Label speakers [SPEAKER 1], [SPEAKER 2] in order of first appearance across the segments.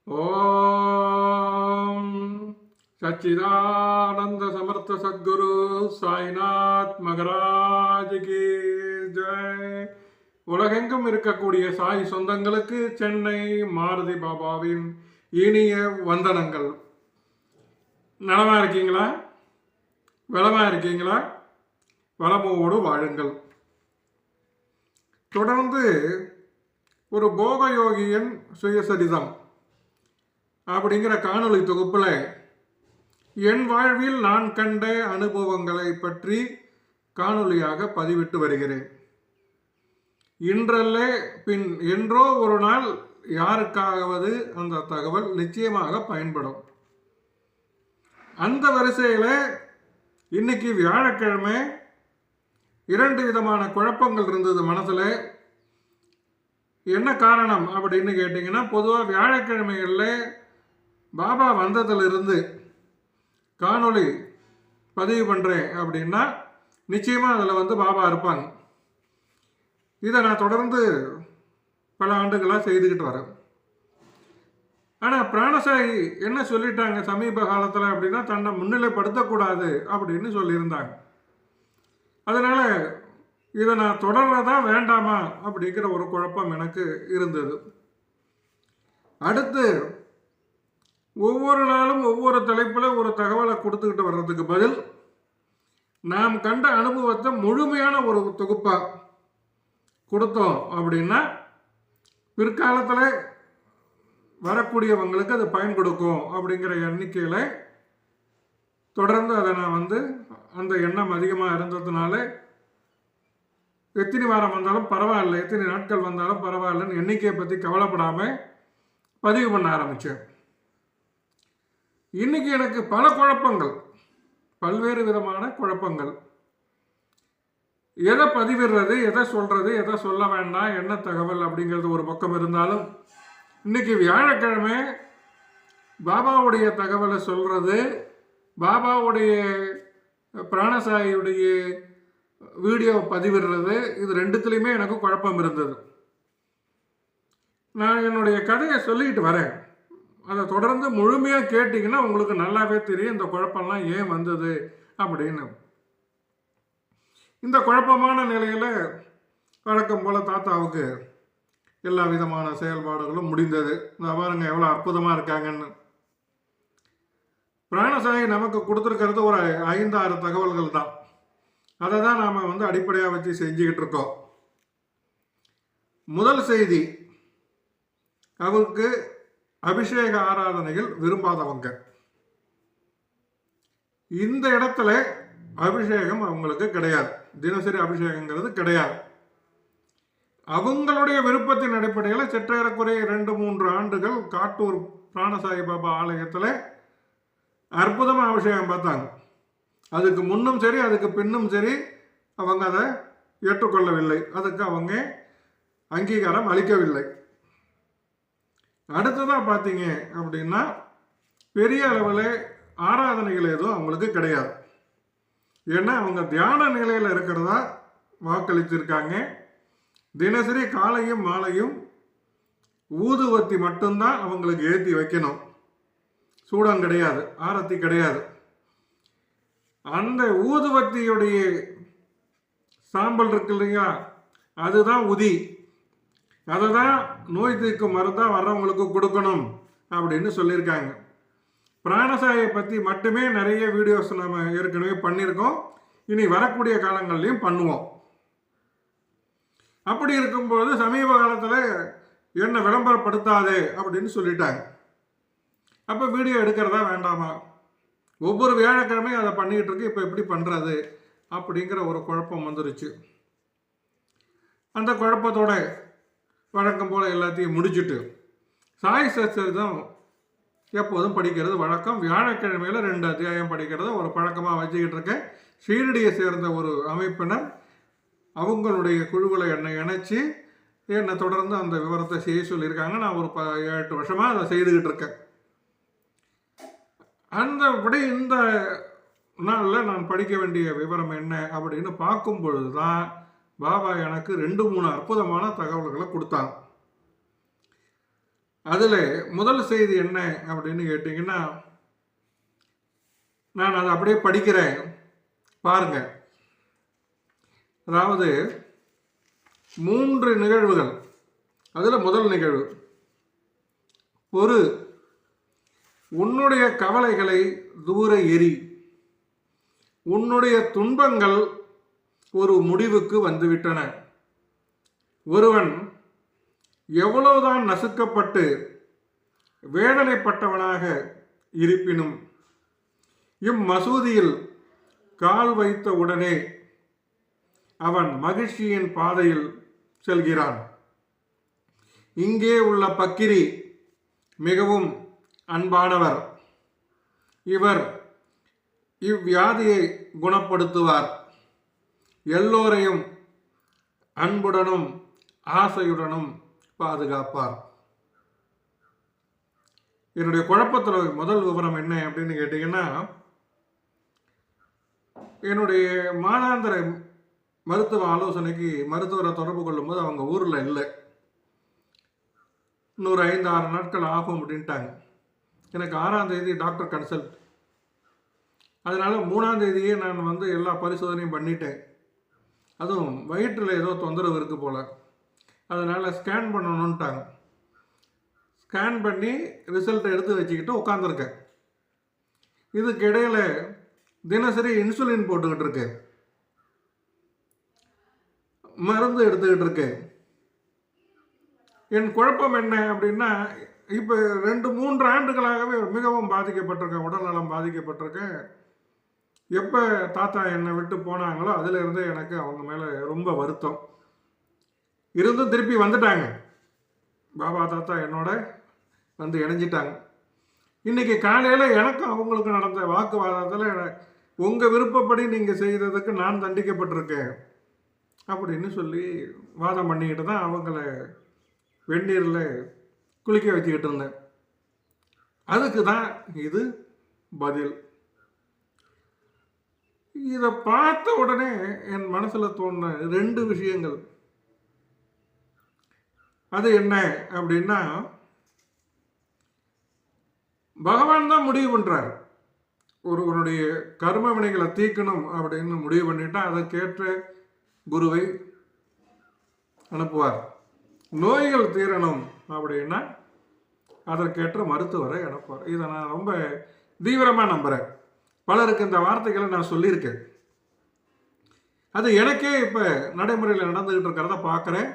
[SPEAKER 1] ஓம் சச்சிதானந்த சமர்த்த சத்குரு சாய்நாத் மகராஜ் கி ஜெய். உலகெங்கும் இருக்கக்கூடிய சாய் சொந்தங்களுக்கு சென்னை மாருதி பாபாவின் இனிய வந்தனங்கள். நலமா இருக்கீங்களா? வளமா இருக்கீங்களா? வளமோடு வாழுங்கள். தொடர்ந்து ஒரு போகயோகியின் சுயசரிதம் அப்படிங்கிற காணொளி தொகுப்பில் என் வாழ்வில் நான் கண்ட அனுபவங்களை பற்றி காணொளியாக பதிவிட்டு வருகிறேன். இன்றல்ல பின் என்றோ ஒரு நாள் யாருக்காவது அந்த தகவல் நிச்சயமாக பயன்படும். அந்த வரிசையில் இன்னைக்கு வியாழக்கிழமை 2 விதமான குழப்பங்கள் இருந்தது மனசில். என்ன காரணம் அப்படின்னு கேட்டிங்கன்னா, பொதுவாக வியாழக்கிழமைகளில் பாபா வந்ததிலிருந்து காணொளி பதிவு பண்ணுறேன் அப்படின்னா நிச்சயமாக அதில் பாபா இருப்பாங்க. இதை நான் தொடர்ந்து பல ஆண்டுகளாக செய்துக்கிட்டு வரேன். ஆனால் பிராணசாயி என்ன சொல்லிட்டாங்க சமீப காலத்தில் அப்படின்னா, தன்னை முன்னிலைப்படுத்தக்கூடாது அப்படின்னு சொல்லியிருந்தாங்க. அதனால் இதை நான் தொடர்றதா வேண்டாமா அப்படிங்கிற ஒரு குழப்பம் எனக்கு இருந்தது. அடுத்து ஒவ்வொரு நாளும் ஒவ்வொரு தலைப்பில் ஒரு தகவலை கொடுத்துக்கிட்டு வர்றதுக்கு பதில் நாம் கண்ட அனுபவத்தை முழுமையான ஒரு தொகுப்பாக கொடுத்தோம் அப்படின்னா பிற்காலத்தில் வரக்கூடியவங்களுக்கு அது பயன் கொடுக்கும் அப்படிங்கிற எண்ணிக்கையில் தொடர்ந்து அதை நான் அந்த எண்ணம் அதிகமாக இருந்ததுனால எத்தனை வாரம் வந்தாலும் பரவாயில்ல, எத்தனை நாட்கள் வந்தாலும் பரவாயில்லன்னு எண்ணிக்கையை பற்றி கவலைப்படாமல் பதிவு பண்ண ஆரம்பித்தேன். இன்னைக்கு எனக்கு பல குழப்பங்கள், பல்வேறு விதமான குழப்பங்கள். எதை பதிவிடுறது, எதை சொல்கிறது, எதை சொல்ல வேண்டாம், என்ன தகவல் அப்படிங்கிறது ஒரு பக்கம் இருந்தாலும், இன்னைக்கு வியாழக்கிழமை பாபாவுடைய தகவலை சொல்கிறது, பாபாவுடைய பிராணசாயியுடைய வீடியோ பதிவிடுறது, இது ரெண்டுத்துலேயுமே எனக்கு குழப்பம் இருந்தது. நான் என்னுடைய கதையை சொல்லிக்கிட்டு வரேன். அதை தொடர்ந்து முழுமையாக கேட்டிங்கன்னா உங்களுக்கு நல்லாவே தெரியும் இந்த குழப்பம்லாம் ஏன் வந்தது அப்படின்னு. இந்த குழப்பமான நிலையில் வழக்கம் போல் தாத்தாவுக்கு எல்லா விதமான செயல்பாடுகளும் முடிந்தது. இந்த பாருங்க எவ்வளோ அற்புதமாக இருக்காங்கன்னு. பிராணசாயி நமக்கு கொடுத்துருக்கிறது ஒரு 5-6 தகவல்கள் தான். அதை தான் நாம் அடிப்படையாக வச்சு செஞ்சுக்கிட்டு இருக்கோம். முதல் செய்தி, அவருக்கு அபிஷேக ஆராதனைகள் விரும்பாதவங்க. இந்த இடத்துல அபிஷேகம் அவங்களுக்கு கிடையாது, தினசரி அபிஷேகங்கிறது கிடையாது. அவங்களுடைய விருப்பத்தின் அடிப்படையில் சற்றேறக்குறைய 2-3 ஆண்டுகள் காட்டூர் பிராணசாயி பாபா ஆலயத்தில் அற்புதமாக அபிஷேகம் பார்த்தாங்க. அதுக்கு முன்னும் சரி அதுக்கு பின்னும் சரி அவங்க அதை ஏற்றுக்கொள்ளவில்லை, அதுக்கு அவங்க அங்கீகாரம் அளிக்கவில்லை. அடுத்ததாக பார்த்தீங்க அப்படின்னா பெரிய அளவில் ஆராதனைகள் எதுவும் அவங்களுக்கு கிடையாது. ஏன்னா அவங்க தியான நிலையில் இருக்கிறதா வாக்களித்திருக்காங்க. தினசரி காலையும் மாலையும் ஊதுவத்தி மட்டும்தான் அவங்களுக்கு ஏற்றி வைக்கணும், சூடம் கிடையாது, ஆரத்தி கிடையாது. அந்த ஊதுவத்தியுடைய சாம்பல் இருக்கு இல்லையா, அதுதான் உதி, அதை தான் நோய் தீர்க்கும் மருந்தாக வர்றவங்களுக்கு கொடுக்கணும் அப்படின்னு சொல்லியிருக்காங்க. பிராணசாயை பற்றி மட்டுமே நிறைய வீடியோஸ் நம்ம ஏற்கனவே பண்ணியிருக்கோம், இனி வரக்கூடிய காலங்கள்லையும் பண்ணுவோம். அப்படி இருக்கும்பொழுது சமீப காலத்தில் என்ன விளம்பரப்படுத்தாதே அப்படின்னு சொல்லிட்டாங்க. அப்போ வீடியோ எடுக்கிறதா வேண்டாமா? ஒவ்வொரு வியாழக்கிழமையும் அதை பண்ணிக்கிட்டு இருக்கு, இப்போ எப்படி பண்ணுறது அப்படிங்கிற ஒரு குழப்பம் வந்துருச்சு. அந்த குழப்பத்தோட வழக்கம் போல் எல்லாத்தையும் முடிச்சுட்டு சாய் சச்சரிதம் எப்போதும் படிக்கிறது வழக்கம். வியாழக்கிழமையில் 2 அத்தியாயம் படிக்கிறத ஒரு பழக்கமாக வச்சுக்கிட்டு இருக்கேன். ஷீரடியை சேர்ந்த ஒரு அமைப்பினர் அவங்களுடைய குழுவில் என்னை இணைச்சி என்னை தொடர்ந்து அந்த விவரத்தை செய்ய சொல்லியிருக்காங்க. நான் ஒரு 7-8 வருஷமாக அதை செய்துக்கிட்டு இருக்கேன். அந்தபடி இந்த நாளில் நான் படிக்க வேண்டிய விவரம் என்ன அப்படின்னு பார்க்கும் பொழுது தான் பாபா எனக்கு 2-3 அற்புதமான தகவல்களை கொடுத்தாங்க. அதில் முதல் செய்தி என்ன அப்படின்னு கேட்டிங்கன்னா, நான் அதை அப்படியே படிக்கிறேன் பாருங்க. அதாவது 3 நிகழ்வுகள். அதில் முதல் நிகழ்வு, பொறு, உன்னுடைய கவலைகளை தூர எறி, உன்னுடைய துன்பங்கள் ஒரு முடிவுக்கு வந்துவிட்டன. ஒருவன் எவ்வளவுதான் நசுக்கப்பட்டு வேதனைப்பட்டவனாக இருப்பினும் இம்மசூதியில் கால் வைத்த உடனே அவன் மகிழ்ச்சியின் பாதையில் செல்கிறான். இங்கே உள்ள பக்கிரி மிகவும் அன்பானவர். இவர் இவ்வியாதியை குணப்படுத்துவார். எல்லோரையும் அன்புடனும் ஆசையுடனும் பாதுகாப்பார். என்னுடைய குழப்பத்தில் முதல் விவரம் என்ன அப்படின்னு கேட்டீங்கன்னா, என்னுடைய மாதாந்திர மருத்துவ ஆலோசனைக்கு மருத்துவரை தொடர்பு கொள்ளும்போது அவங்க ஊரில் இல்லை, இன்னொரு 5-6 நாட்கள் ஆகும் அப்படின்ட்டாங்க. எனக்கு 6ஆம் தேதி டாக்டர் கன்சல்ட். அதனால் 3ஆம் தேதியே நான் எல்லா பரிசோதனையும் பண்ணிட்டேன். அதுவும் வயிற்றில் ஏதோ தொந்தரவு இருக்குது போல், அதனால் ஸ்கேன் பண்ணணுன்ட்டாங்க. ஸ்கேன் பண்ணி ரிசல்ட்டை எடுத்து வச்சுக்கிட்டு உட்காந்துருக்கேன். இதுக்கு இடையில் தினசரி இன்சுலின் போட்டுக்கிட்டு இருக்கேன், மருந்து எடுத்துக்கிட்டு இருக்கேன். என் குழப்பம் என்ன அப்படின்னா, இப்போ 2-3 ஆண்டுகளாகவே மிகவும் பாதிக்கப்பட்டிருக்கேன், உடல்நலம் பாதிக்கப்பட்டிருக்கேன். எப்போ தாத்தா என்னை விட்டு போனாங்களோ அதிலிருந்து எனக்கு அவங்க மேலே ரொம்ப வருத்தம். இருந்தும் திருப்பி வந்துட்டாங்க. பாபா தாத்தா என்னோட வந்து இணைஞ்சிட்டாங்க. இன்றைக்கி காலையில் எனக்கும் அவங்களுக்கு நடந்த வாக்குவாதத்தில், உங்கள் விருப்பப்படி நீங்கள் செய்ததுக்கு நான் தண்டிக்கப்பட்டிருக்கேன் அப்படின்னு சொல்லி வாதம் பண்ணிக்கிட்டு தான் அவங்கள வெந்நீரில் குளிக்க வச்சுக்கிட்டு இருந்தேன். அதுக்கு தான் இது பதில். இதை பார்த்த உடனே என் மனசில் தோணுன 2 விஷயங்கள். அது என்ன அப்படின்னா, பகவான் தான் முடிவு பண்ணுறார். ஒருவனுடைய கர்ம வினைகளை தீர்க்கணும் அப்படின்னு முடிவு பண்ணிட்டா அதற்கேற்ற குருவை அனுப்புவார். நோய்கள் தீரணும் அப்படின்னா அதற்கேற்ற மருத்துவரை அனுப்புவார். இதை நான் ரொம்ப தீவிரமாக நம்புகிறேன். பலருக்கு இந்த வார்த்தைகளை நான் சொல்லியிருக்கேன். அது எனக்கே இப்போ நடைமுறையில் நடந்துக்கிட்டு இருக்கிறத பார்க்குறேன்.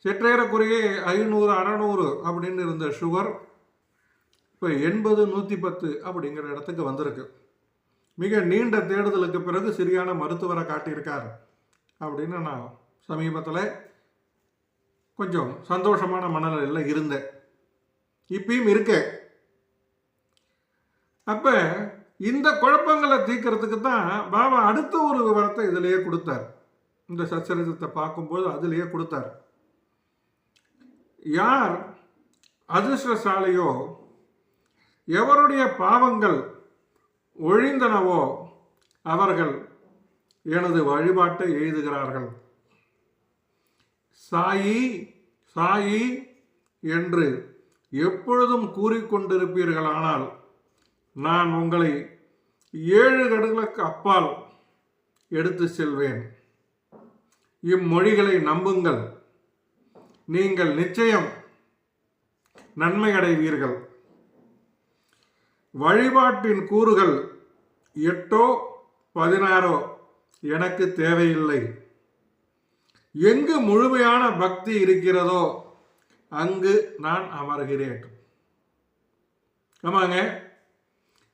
[SPEAKER 1] சற்றேறக்குறைய 500-600 அப்படின்னு இருந்த சுகர் இப்போ 80-110 அப்படிங்கிற இடத்துக்கு வந்திருக்கு. மிக நீண்ட தேடுதலுக்கு பிறகு சரியான மருத்துவரை காட்டியிருக்கார் அப்படின்னு நான் சமீபத்தில் கொஞ்சம் சந்தோஷமான மனநிலையில் இருந்தேன். இப்பயும் இருக்கேன். அப்போ இந்த குழப்பங்களை தீர்க்கறதுக்கு தான் பாபா அடுத்த ஒரு விவரத்தை இதிலேயே கொடுத்தார். இந்த சச்சரித்தத்தை பார்க்கும்போது அதிலேயே கொடுத்தார். யார் அதிர்ஷ்டசாலியோ, எவருடைய பாவங்கள் ஒழிந்தனவோ அவர்கள் எனது வழிபாட்டை எழுதுகிறார்கள். சாயி சாயி என்று எப்பொழுதும் கூறிக்கொண்டிருப்பீர்களானால் நான் உங்களை 7 கடல்களுக்கு அப்பால் எடுத்து செல்வேன். இம்மொழிகளை நம்புங்கள், நீங்கள் நிச்சயம் நன்மை அடைவீர்கள். வழிபாட்டின் கூறுகள் 8-16 எனக்கு தேவையில்லை. எங்கு முழுமையான பக்தி இருக்கிறதோ அங்கு நான் அமர்கிறேன். ஆமாங்க,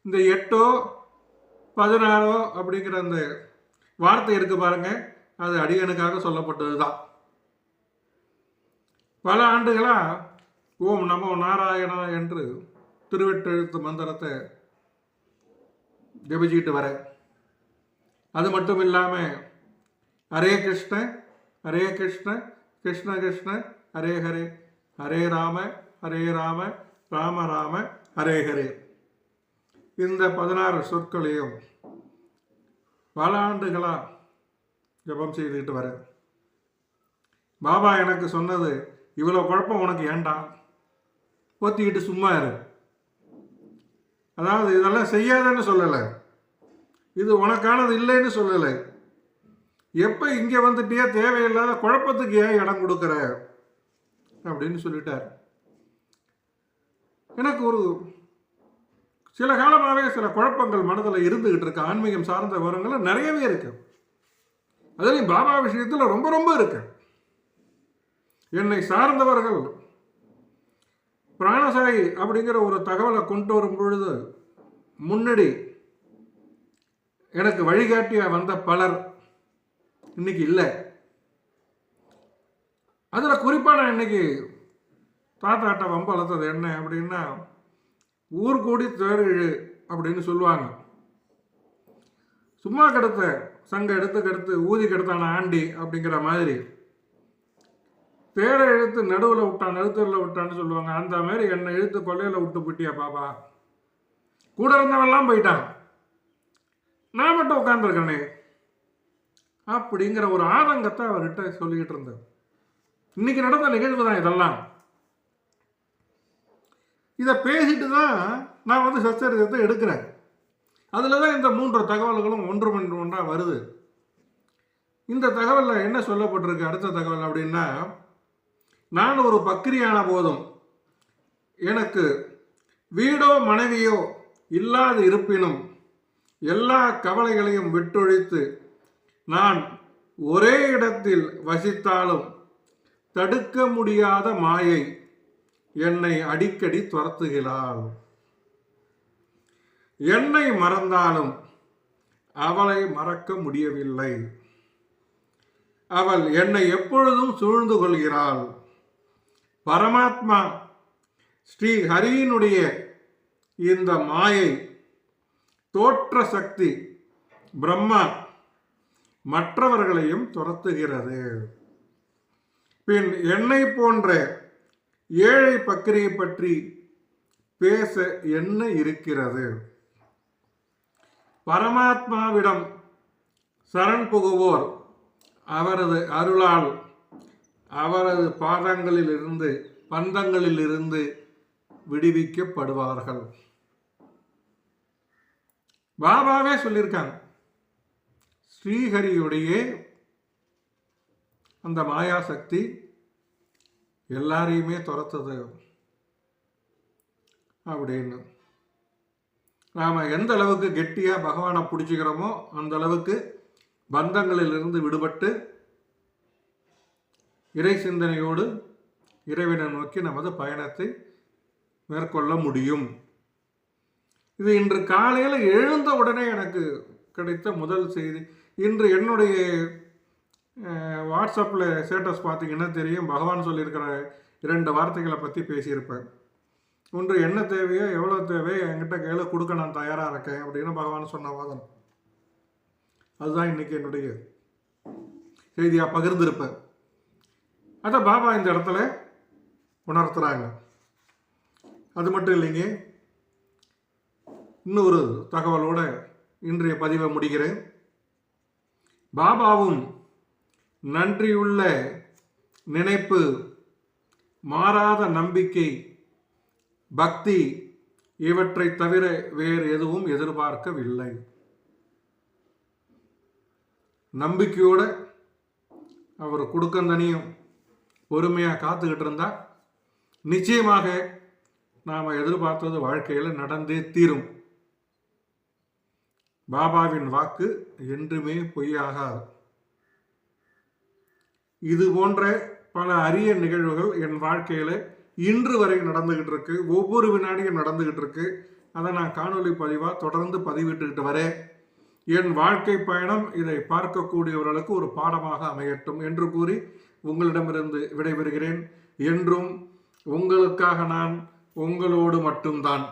[SPEAKER 1] இந்த 8-16 அப்படிங்கிற அந்த வார்த்தை இருக்கு பாருங்க, அது அடியனுக்காக சொல்லப்பட்டது தான். பல ஆண்டுகளா ஓம் நமோ நாராயணா என்று திருவெட்டெழுத்து மந்திரத்தை ஜபிச்சுக்கிட்டு வரேன். அது மட்டும் இல்லாமல் ஹரே கிருஷ்ண ஹரே கிருஷ்ண கிருஷ்ண கிருஷ்ண ஹரே ஹரே, ஹரே ராம ராம ராம ஹரே ஹரே, இந்த 16 சொற்களையும் பல ஆண்டுகளாக ஜபம் செய்துக்கிட்டு வரேன். பாபா எனக்கு சொன்னது, இவ்வளோ குழப்பம் உனக்கு ஏண்டா, பொத்திக்கிட்டு சும்மா இரு. அதாவது இதெல்லாம் செய்யாதன்னு சொல்லலை, இது உனக்கானது இல்லைன்னு சொல்லலை. எப்போ இங்கே வந்துட்டியா தேவையில்லாத குழப்பத்துக்கு ஏன் இடம் கொடுக்குற அப்படின்னு சொல்லிட்டார். எனக்கு ஒரு சில காலமாகவே சில குழப்பங்கள் மனதில் இருந்துகிட்டு இருக்கு. ஆன்மீகம் சார்ந்த விவரங்கள் நிறையவே இருக்கு. அதுலேயும் பாபா விஷயத்தில் ரொம்ப ரொம்ப இருக்கு. என்னை சார்ந்தவர்கள் பிராணசாயி அப்படிங்கிற ஒரு தகவலை கொண்டு வரும் பொழுது முன்னாடி எனக்கு வழிகாட்டியா வந்த பலர் இன்னைக்கு இல்லை. அதில் குறிப்பாக நான் இன்னைக்கு தாத்தாட்ட வம்பு வளர்த்தது என்ன அப்படின்னா, ஊர் கூடி தேர்ழு அப்படின்னு சொல்லுவாங்க. சும்மா கெடுத்த சங்க கெடுத்து ஊதி கெடுத்தான ஆண்டி அப்படிங்கிற மாதிரி தேரை இழுத்து நடுவில் விட்டான், நடுத்தரில் விட்டான்னு சொல்லுவாங்க. அந்த மாதிரி என்னை இழுத்து கொள்ளையில் விட்டு போட்டியா பாப்பா, கூட இருந்தவெல்லாம் போயிட்டான், நான் மட்டும் உட்காந்துருக்கேனே அப்படிங்கிற ஒரு ஆதங்கத்தை அவர்கிட்ட சொல்லிக்கிட்டு இருந்தேன். இன்னைக்கு நடந்த நிகழ்வு தான் இதெல்லாம். இதை பேசிட்டு தான் நான் சச்சரிதத்தை எடுக்கிறேன். அதில் தான் இந்த 3 தகவல்களும் ஒன்றாக வருது. இந்த தகவலில் என்ன சொல்லப்பட்டிருக்கு அடுத்த தகவல் அப்படின்னா, நான் ஒரு பக்ரியான போதும் எனக்கு வீடோ மனைவியோ இல்லாது இருப்பினும் எல்லா கவலைகளையும் விட்டொழித்து நான் ஒரே இடத்தில் வசித்தாலும் தடுக்க முடியாத மாயை என்னை அடிக்கடி துரத்துகிறாள். என்னை மறந்தாலும் அவளை மறக்க முடியவில்லை. அவள் என்னை எப்பொழுதும் சூழ்ந்து கொள்கிறாள். பரமாத்மா ஸ்ரீ ஹரியினுடைய இந்த மாயை தோற்ற சக்தி பிரம்மா மற்றவர்களையும் துரத்துகிறது. பின் என்னை போன்ற ஏழை பக்கிரியை பற்றி பேச என்ன இருக்கிறது? பரமாத்மாவிடம் சரண் புகுவோர் அவரது அருளால் அவரது பந்தங்களில் இருந்து விடுவிக்கப்படுவார்கள். பாபாவே சொல்லியிருக்காங்க, ஸ்ரீஹரியுடைய அந்த மாயா சக்தி எல்லாரையுமே துரத்துது அப்படின்னு. நாம் எந்த அளவுக்கு கெட்டியாக பகவானை பிடிச்சிக்கிறோமோ அந்த அளவுக்கு பந்தங்களிலிருந்து விடுபட்டு இறை சிந்தனையோடு இறைவனை நோக்கி நமது பயணத்தை மேற்கொள்ள முடியும். இது இன்று காலையில் எழுந்த உடனே எனக்கு கிடைத்த முதல் செய்தி. இன்று என்னுடைய வாட்ஸ்அப்பில் ஸ்டேட்டஸ் பார்த்தீங்கன்னா தெரியும், பகவான் சொல்லியிருக்கிற 2 வார்த்தைகளை பற்றி பேசியிருப்பேன். ஒன்று, என்ன தேவையோ எவ்வளோ தேவையோ என்கிட்ட கையில் கொடுக்க நான் தயாராக இருக்கேன் அப்படின்னு பகவான் சொன்ன வாதம். அதுதான் இன்னைக்கு என்னுடைய செய்தியாக பகிர்ந்திருப்பேன். அதை பாபா இந்த இடத்துல உணர்த்துறாங்க. அது மட்டும் இல்லைங்க, இன்னொரு தகவலோட இன்றைய பதிவை முடிக்கிறேன். பாபாவும் நன்றியுள்ள நினைப்பு, மாறாத நம்பிக்கை, பக்தி இவற்றை தவிர வேறு எதுவும் எதிர்பார்க்கவில்லை. நம்பிக்கையோட அவர் கொடுக்கந்தனியும் பொறுமையாக காத்துக்கிட்டு இருந்தா நிச்சயமாக நாம் எதிர்பார்த்தது வாழ்க்கையில் நடந்தே தீரும். பாபாவின் வாக்கு என்றுமே பொய்யாகாது. இது போன்ற பல அரிய நிகழ்வுகள் என் வாழ்க்கையில் இன்று வரை நடந்துகிட்டு இருக்கு. ஒவ்வொரு வினாடியும் நடந்துகிட்டு இருக்கு. அதை நான் காணொலி பதிவாக தொடர்ந்து பதிவிட்டுக்கிட்டு வரேன். என் வாழ்க்கை பயணம் இதை பார்க்கக்கூடியவர்களுக்கு ஒரு பாடமாக அமையட்டும் என்று கூறி உங்களிடமிருந்து விடைபெறுகிறேன். என்றும் உங்களுக்காக நான், உங்களோடு மட்டும்தான்.